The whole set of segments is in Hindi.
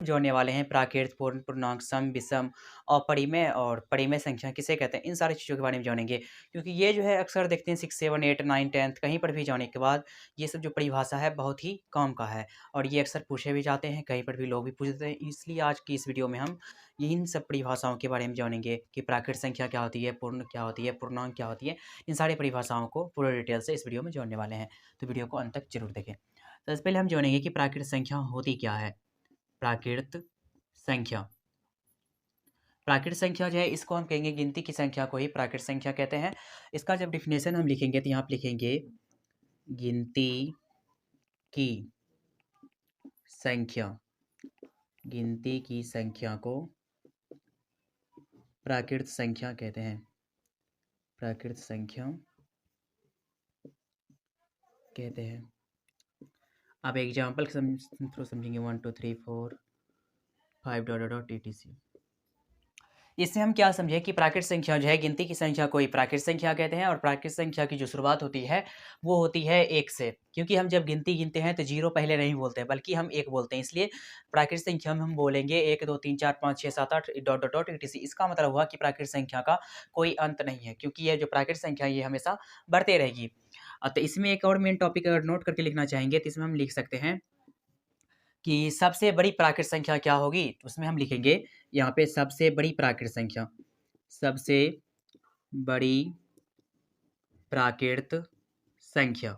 जोड़ने वाले हैं प्राकृत, पूर्ण, पूर्णांक, सम, विषम और परिमेय संख्या किसे कहते हैं? इन सारी चीज़ों के बारे में जानेंगे। क्योंकि ये जो है अक्सर देखते हैं 6, 7, 8, 9, 10th कहीं पर भी जाने के बाद ये सब जो परिभाषा है बहुत ही काम का है और ये अक्सर पूछे भी जाते हैं, कहीं पर भी लोग भी पूछते हैं। इसलिए आज की इस वीडियो में हम इन सब परिभाषाओं के बारे में जानेंगे कि प्राकृत संख्या क्या होती है, पूर्ण क्या होती है, पूर्णांक क्या होती है। इन सारी परिभाषाओं को पूरा डिटेल से इस वीडियो में जानने वाले हैं। तो वीडियो को अंत तक ज़रूर देखें। सबसे पहले हम जानेंगे कि प्राकृत संख्या होती क्या है? प्राकृत संख्या। प्राकृत संख्या जो है इसको हम कहेंगे गिनती की संख्या को ही प्राकृत संख्या कहते हैं। इसका जब डेफिनेशन हम लिखेंगे तो यहाँ पे लिखेंगे गिनती की संख्या। गिनती की संख्या को प्राकृत संख्या कहते हैं। प्राकृत संख्या कहते हैं। अब एग्जाम्पल थ्रू समझेंगे 1 2 3 4 5 डॉट डॉट डॉट etc। इससे हम क्या समझे कि प्राकृत संख्या जो है गिनती की संख्या को ही प्राकृत संख्या कहते हैं और प्राकृत संख्या की जो शुरुआत होती है वो होती है 1 से। क्योंकि हम जब गिनती गिनते हैं तो 0 पहले नहीं बोलते हैं बल्कि हम 1 बोलते हैं। इसलिए प्राकृत संख्या में हम बोलेंगे 1 2 3 4 5 6 7 8 डॉट डॉट डॉट etc। इसका मतलब हुआ कि प्राकृत संख्या का कोई अंत नहीं है क्योंकि ये जो प्राकृत संख्या है ये हमेशा बढ़ते रहेगी। तो इसमें एक और मेन टॉपिक अगर नोट करके लिखना चाहेंगे तो इसमें हम लिख सकते हैं कि सबसे बड़ी प्राकृत संख्या क्या होगी? तो उसमें हम लिखेंगे यहाँ पे सबसे बड़ी प्राकृत संख्या। सबसे बड़ी प्राकृत संख्या।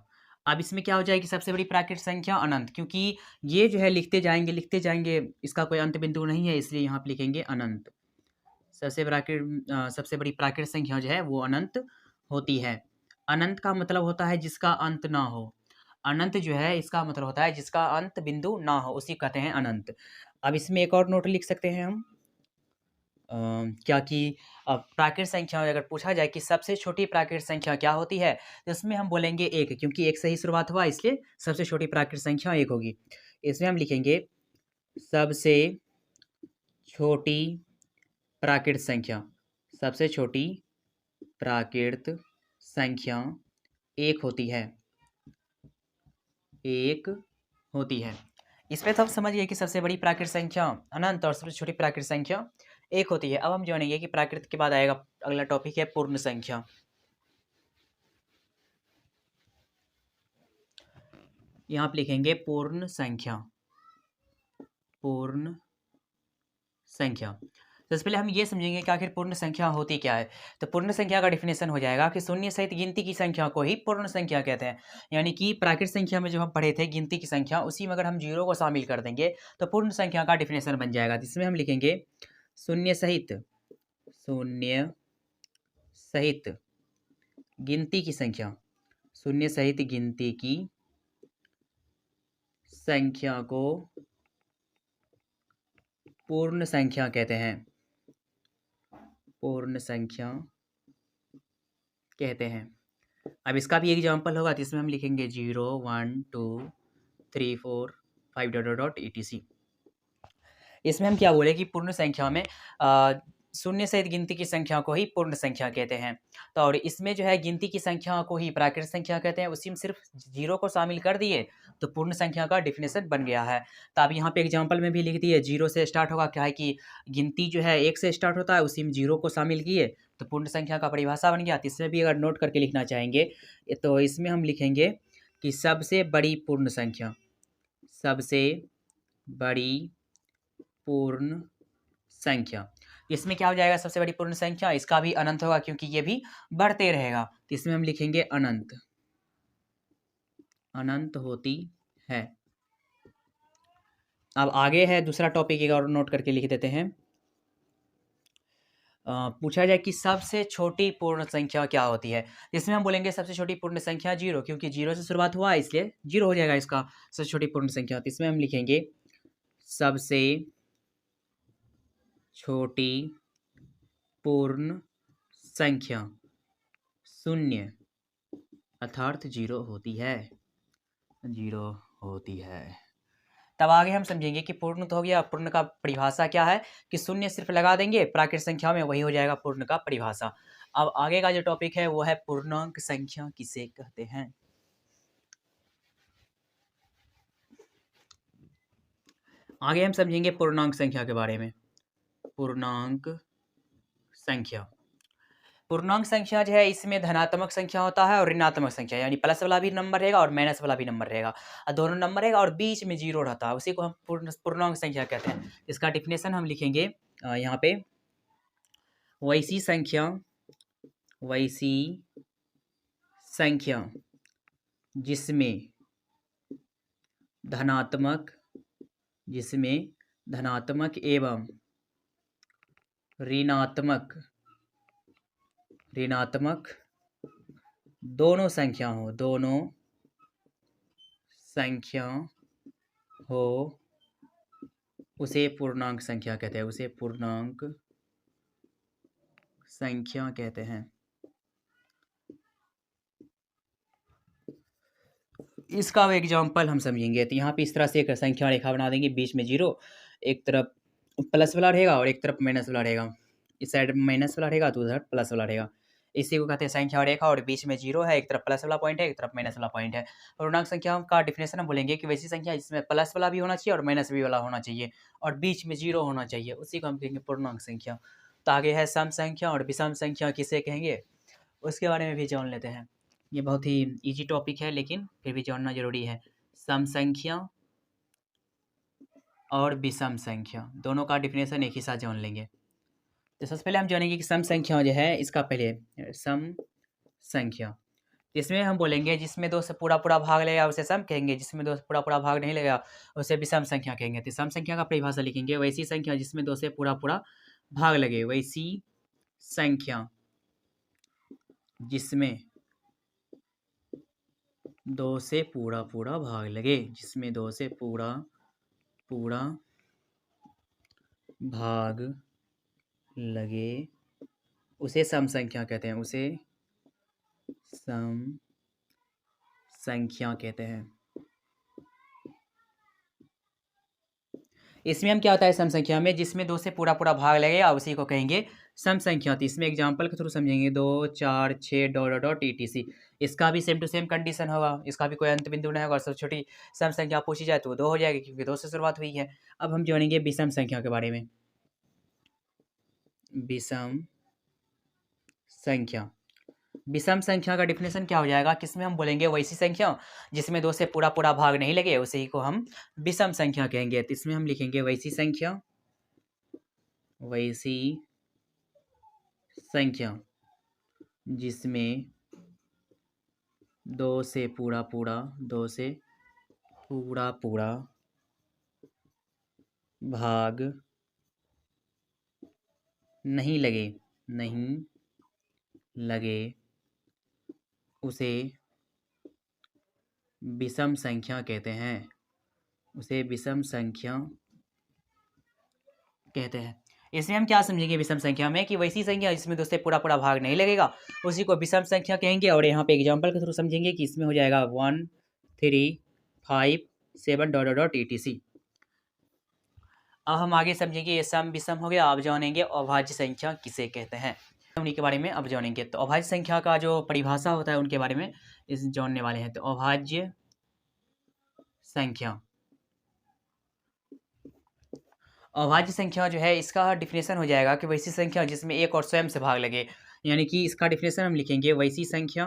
अब इसमें क्या हो जाएगी सबसे बड़ी प्राकृत संख्या? अनंत। क्योंकि ये जो है लिखते जाएँगे इसका कोई अंत बिंदु नहीं है इसलिए यहाँ पे लिखेंगे अनंत। सबसे बड़ी प्राकृत संख्या जो है वो अनंत होती है। अनंत का मतलब होता है जिसका अंत ना हो। अनंत जो है इसका मतलब होता है जिसका अंत बिंदु ना हो, उसी को कहते हैं अनंत। अब इसमें एक और नोट लिख सकते हैं हम क्या कि प्राकृत संख्या में अगर पूछा जाए कि सबसे छोटी प्राकृत संख्या क्या होती है? तो इसमें हम बोलेंगे 1 क्योंकि 1 से ही शुरुआत हुआ इसलिए सबसे छोटी प्राकृत संख्या 1 होगी। इसमें हम लिखेंगे सबसे छोटी प्राकृत संख्या। सबसे छोटी प्राकृत संख्या 1 होती है। 1 होती है। इसमें तो आप समझ गए कि सबसे बड़ी प्राकृत संख्या अनंत और सबसे छोटी प्राकृत संख्या 1 होती है। अब हम जानेंगे कि प्राकृत के बाद आएगा अगला टॉपिक है पूर्ण संख्या। यहाँ पे लिखेंगे पूर्ण संख्या। पूर्ण संख्या। सबसे पहले हम ये समझेंगे कि आखिर पूर्ण संख्या होती क्या है। तो पूर्ण संख्या का डेफिनेशन हो जाएगा कि शून्य सहित गिनती की संख्या को ही पूर्ण संख्या कहते हैं। यानी कि प्राकृत संख्या में जो हम पढ़े थे गिनती की संख्या उसी में अगर हम 0 को शामिल कर देंगे तो पूर्ण संख्या का डेफिनेशन बन जाएगा। जिसमें हम लिखेंगे शून्य सहित गिनती की संख्या। शून्य सहित गिनती की संख्या को पूर्ण संख्या कहते हैं। पूर्ण संख्या कहते हैं। अब इसका भी एग्जाम्पल होगा तो इसमें हम लिखेंगे 0 1 2 3 4 5 डॉट डॉट डॉट etc। इसमें हम क्या बोले कि पूर्ण संख्या में शून्य सहित गिनती की संख्या को ही पूर्ण संख्या कहते हैं। तो और इसमें जो है गिनती की संख्या को ही प्राकृत संख्या कहते हैं। उसी में सिर्फ 0 को शामिल कर दिए तो पूर्ण संख्या का डेफिनेशन बन गया है। तो अब यहाँ पे एग्जाम्पल में भी लिख दिए 0 से स्टार्ट होगा। क्या है कि गिनती जो है 1 से स्टार्ट होता है उसी में 0 को शामिल किए तो पूर्ण संख्या का परिभाषा बन गया। तो इसमें भी अगर नोट करके लिखना चाहेंगे तो इसमें हम लिखेंगे कि सबसे बड़ी पूर्ण संख्या। सबसे बड़ी पूर्ण संख्या। इसमें क्या हो जाएगा सबसे बड़ी पूर्ण संख्या? इसका भी अनंत होगा क्योंकि ये भी बढ़ते रहेगा। तो इसमें हम लिखेंगे अनंत। अनंत होती है। अब आगे है दूसरा टॉपिक एक और नोट करके लिख देते हैं। पूछा जाए कि सबसे छोटी पूर्ण संख्या क्या होती है? इसमें हम बोलेंगे सबसे छोटी पूर्ण संख्या 0 क्योंकि 0 से शुरुआत हुआ इसलिए 0 हो जाएगा इसका सबसे छोटी पूर्ण संख्या। तो इसमें हम लिखेंगे सबसे छोटी पूर्ण संख्या 0 अर्थात 0 होती है। 0 होती है। तब आगे हम समझेंगे कि पूर्ण तो हो गया। पूर्ण का परिभाषा क्या है कि 0 सिर्फ लगा देंगे प्राकृत संख्या में, वही हो जाएगा पूर्ण का परिभाषा। अब आगे का जो टॉपिक है वो है पूर्णांक संख्या किसे कहते हैं। आगे हम समझेंगे पूर्णांक संख्या के बारे में। पूर्णांक संख्या, पूर्णांक संख्या जो है इसमें धनात्मक संख्या होता है और ऋणात्मक संख्या, यानी प्लस वाला भी नंबर रहेगा और माइनस वाला भी नंबर रहेगा, और दोनों नंबर रहेगा और बीच में जीरो रहता है, उसी को हम पूर्णांक संख्या कहते हैं। इसका डिफिनेशन हम लिखेंगे यहाँ पे, वैसी संख्या जिसमें धनात्मक एवं ऋणात्मक दोनों संख्या हो, उसे पूर्णांक संख्या कहते हैं। इसका एग्जाम्पल हम समझेंगे। तो यहाँ पे इस तरह से एक संख्या रेखा बना देंगे, बीच में जीरो, एक तरफ प्लस वाला रहेगा और एक तरफ माइनस वाला रहेगा। इस साइड माइनस वाला रहेगा तो उधर प्लस वाला रहेगा। इसी को कहते हैं संख्या रेखा, और बीच में जीरो है, एक तरफ प्लस वाला पॉइंट है, एक तरफ माइनस वाला पॉइंट है। पूर्णांक संख्या का डिफिनेशन हम बोलेंगे कि वैसी संख्या जिसमें प्लस वाला भी होना चाहिए और माइनस भी वाला होना चाहिए और बीच में जीरो होना चाहिए, उसी को हम कहेंगे पूर्णांक संख्या। तो आगे है सम संख्या और विषम संख्या किसे कहेंगे, उसके बारे में भी जान लेते हैं। ये बहुत ही इजी टॉपिक है लेकिन फिर भी जानना जरूरी है। सम संख्या और विषम संख्या दोनों का डिफिनेशन एक ही साथ जान लेंगे। तो सबसे पहले हम जानेंगे कि सम संख्या जो है, इसका पहले सम संख्या, इसमें हम बोलेंगे जिसमें दो से पूरा भाग लगेगा उसे सम कहेंगे, जिसमें दो से पूरा भाग नहीं लगेगा उसे विषम संख्या कहेंगे। तो सम संख्या का परिभाषा लिखेंगे, वैसी संख्या जिसमें दो से पूरा भाग लगे, वैसी संख्या जिसमें दो से पूरा भाग लगे, जिसमें दो से पूरा भाग लगे, उसे सम संख्या कहते हैं, उसे सम संख्या कहते हैं। इसमें हम क्या होता है सम संख्या में, जिसमें दो से पूरा भाग लगेगा उसी को कहेंगे सम संख्या। तो इसमें एग्जांपल के थ्रू समझेंगे, 2, 4, 6 डॉट etc। इसका भी सेम टू सेम कंडीशन होगा, इसका भी कोई अंत बिंदु नहीं होगा। सबसे छोटी सम संख्या पूछी जाए तो 2 हो जाएगी क्योंकि 2 से शुरुआत हुई है। अब हम जानेंगे विषम संख्या के बारे में। विषम संख्या का डिफिनेशन क्या हो जाएगा, किसमें हम बोलेंगे वैसी संख्या जिसमें दो से पूरा भाग नहीं लगे, उसी को हम विषम संख्या कहेंगे। तो इसमें हम लिखेंगे वैसी संख्या जिसमें दो से पूरा भाग नहीं लगे, उसे विषम संख्या कहते हैं, इसमें हम क्या समझेंगे विषम संख्या में, कि वैसी संख्या जिसमें दो से पूरा भाग नहीं लगेगा उसी को विषम संख्या कहेंगे। और यहाँ पे एग्जांपल के थ्रू समझेंगे कि इसमें हो जाएगा 1, 3, 5, 7 डॉट etc। अब हम आगे समझेंगे, ये सम विषम हो गया। अब जानेंगे अभाज्य संख्या किसे कहते हैं, उन्हीं के बारे में अब जानेंगे। तो अभाज्य संख्या का जो परिभाषा होता है उनके बारे में इस जानने वाले हैं। तो अभाज्य संख्या जो है, इसका डिफिनेशन हो जाएगा कि वैसी संख्या जिसमें एक और स्वयं से भाग लगे, यानी कि इसका डिफिनेशन हम लिखेंगे, वैसी संख्या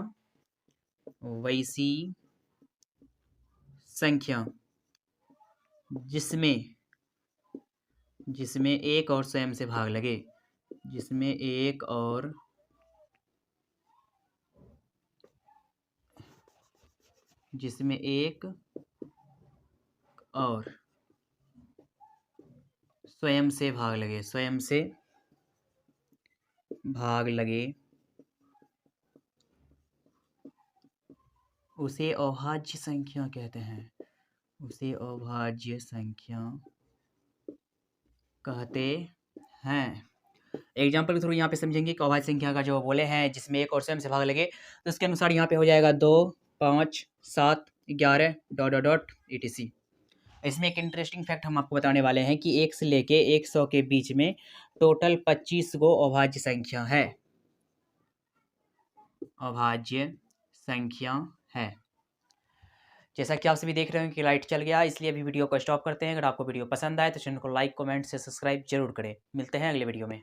जिसमें एक और स्वयं से भाग लगे, जिसमें एक और स्वयं से भाग लगे, उसे अभाज्य संख्या कहते हैं, एग्जाम्पल के थ्रू यहाँ पे समझेंगे कि अभाज्य संख्या का जो बोले हैं जिसमें एक और स्वयं से भाग लगे, तो उसके अनुसार यहाँ पे हो जाएगा 2, 5, 7, 11 डॉट etc। इसमें एक इंटरेस्टिंग फैक्ट हम आपको बताने वाले हैं कि 1 से लेके 100 के बीच में टोटल 25 गो अभाज्य संख्या है। जैसा कि आप सभी देख रहे हो कि लाइट चल गया, इसलिए अभी वीडियो को स्टॉप करते हैं। अगर आपको वीडियो पसंद आए तो चैनल को लाइक, कमेंट से सब्सक्राइब जरूर करें। मिलते हैं अगले वीडियो में।